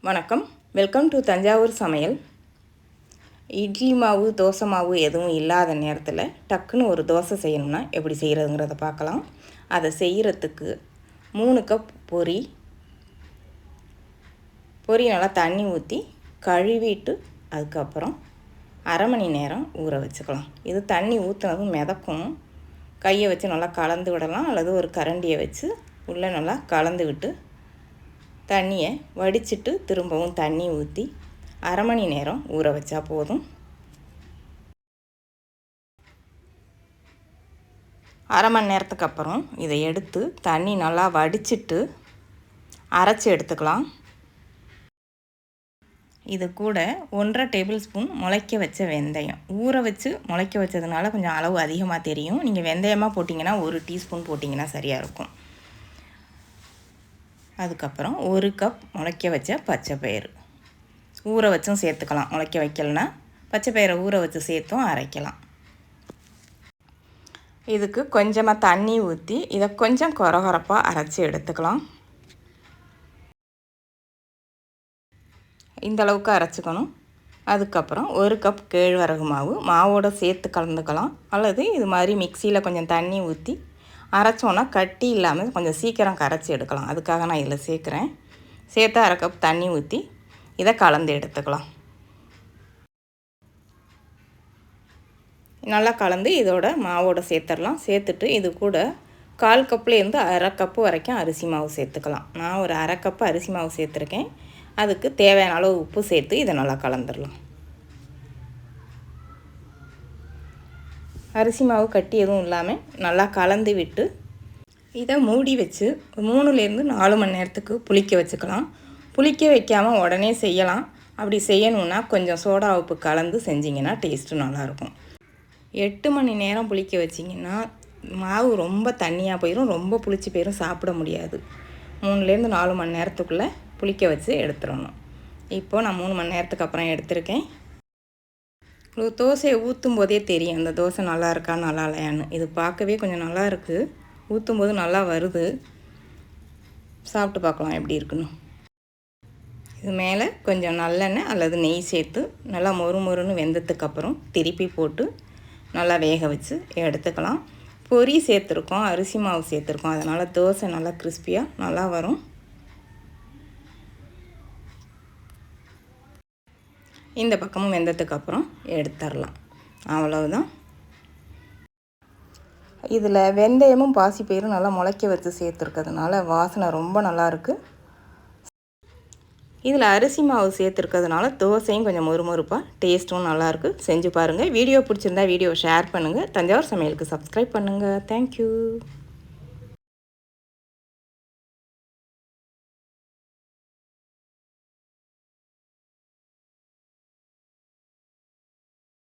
வணக்கம், welcome to Thanjavur சமையல். இட்லி மாவு தோசை மாவு எதுவும் இல்லாத நேரத்தில் டக்குன்னு ஒரு தோசை செய்யணும்னா எப்படி செய்கிறதுங்கிறத பார்க்கலாம். அதை செய்கிறதுக்கு 3 கப் பொரி நல்லா தண்ணி ஊற்றி கழுவிட்டு அதுக்கப்புறம் அரை மணி நேரம் ஊற வச்சுக்கலாம். இது தண்ணி ஊற்றுனதும் மிதக்கும். கையை வச்சு நல்லா கலந்து விடலாம், அல்லது ஒரு கரண்டியை வச்சு உள்ளே நல்லா கலந்து விட்டு தண்ணியை வடிச்சிட்டு திரும்பவும் தண்ணி ஊற்றி அரை மணி நேரம் ஊற வச்சா போதும். அரை மணி நேரத்துக்கு அப்புறம் இதை எடுத்து தண்ணி நல்லா வடிச்சிட்டு அரைச்சி எடுத்துக்கலாம். இது கூட 1.5 டேபிள் ஸ்பூன் முளைக்க வச்ச வெந்தயம். ஊற வச்சு முளைக்க வச்சதுனால கொஞ்சம் அளவு அதிகமாக தெரியும். நீங்கள் வெந்தயமாக போட்டிங்கன்னா 1 டீஸ்பூன் போட்டிங்கன்னா சரியாக இருக்கும். அதுக்கப்புறம் 1 கப் முளைக்க வச்ச பச்சை பயிறு ஊற வச்சும் சேர்த்துக்கலாம். முளைக்க வைக்கலன்னா பச்சை பயிரை ஊற வச்சு சேர்த்தும் அரைக்கலாம். இதுக்கு கொஞ்சமாக தண்ணி ஊற்றி இதை கொஞ்சம் கொரகொரப்பாக அரைச்சி எடுத்துக்கலாம். இந்த அளவுக்கு அரைச்சிக்கணும். அதுக்கப்புறம் 1 கப் கேழ்வரகு மாவோடு சேர்த்து கலந்துக்கலாம். அல்லது இது மாதிரி மிக்சியில் கொஞ்சம் தண்ணி ஊற்றி அரைச்சோன்னா கட்டி இல்லாமல் கொஞ்சம் சீக்கிரம் கரைச்சி எடுக்கலாம். அதுக்காக நான் இதில் சேர்க்குறேன். சேர்த்து 1/2 கப் தண்ணி ஊற்றி இதை கலந்து எடுத்துக்கலாம். நல்லா கலந்து இதோட மாவோடு சேர்த்துடலாம். சேர்த்துட்டு இது கூட 1/4 கப்லேருந்து 1/2 கப்பு வரைக்கும் அரிசி மாவு சேர்த்துக்கலாம். நான் ஒரு 1/2 கப்பு அரிசி மாவு சேர்த்துருக்கேன். அதுக்கு தேவையான அளவு உப்பு சேர்த்து இதை நல்லா கலந்துடலாம். அரிசி மாவு கட்டி எதுவும் இல்லாமல் நல்லா கலந்து விட்டு இதை மூடி வச்சு 3லேருந்து 4 மணி நேரத்துக்கு புளிக்க வச்சுக்கலாம். புளிக்க வைக்காமல் உடனே செய்யலாம். அப்படி செய்யணுன்னா கொஞ்சம் சோடா உப்பு கலந்து செஞ்சிங்கன்னா டேஸ்ட்டு நல்லாயிருக்கும். 8 மணி நேரம் புளிக்க வச்சிங்கன்னா மாவு ரொம்ப தண்ணியாக போயிடும், ரொம்ப புளிச்சு போயிடும், சாப்பிட முடியாது. 3லேருந்து 4 மணி நேரத்துக்குள்ளே புளிக்க வச்சு எடுத்துடணும். இப்போது நான் 3 மணி நேரத்துக்கு அப்புறம் எடுத்திருக்கேன். தோசையை ஊற்றும் போதே தெரியும் அந்த தோசை நல்லா இருக்கா நல்லா இல்லையான்னு. இது பார்க்கவே கொஞ்சம் நல்லா இருக்குது. ஊற்றும் போது நல்லா வருது. சாப்பிட்டு பார்க்கலாம் எப்படி இருக்குன்னு. இது மேலே கொஞ்சம் நல்லெண்ணெய் அல்லது நெய் சேர்த்து நல்லா மொறுன்னு வெந்ததுக்கப்புறம் திருப்பி போட்டு நல்லா வேக வச்சு எடுத்துக்கலாம். பொரி சேர்த்துருக்கோம், அரிசி மாவு சேர்த்துருக்கோம், அதனால் தோசை நல்லா கிறிஸ்பியாக நல்லா வரும். இந்த பக்கமும் வெந்ததுக்கப்புறம் எடுத்துடலாம். அவ்வளவுதான். இதில் வெந்தயமும் பாசிப்பயிரும் நல்லா முளைக்க வச்சு சேர்த்துருக்கிறதுனால வாசனை ரொம்ப நல்லாயிருக்கு. இதில் அரிசி மாவு சேர்த்துருக்கிறதுனால தோசையும் கொஞ்சம் மொறுமொறுப்பாக டேஸ்ட்டும் நல்லாயிருக்கு. செஞ்சு பாருங்கள். வீடியோ பிடிச்சிருந்தா வீடியோ ஷேர் பண்ணுங்கள். தஞ்சாவூர் சமையலுக்கு சப்ஸ்கிரைப் பண்ணுங்கள். தேங்க்யூ.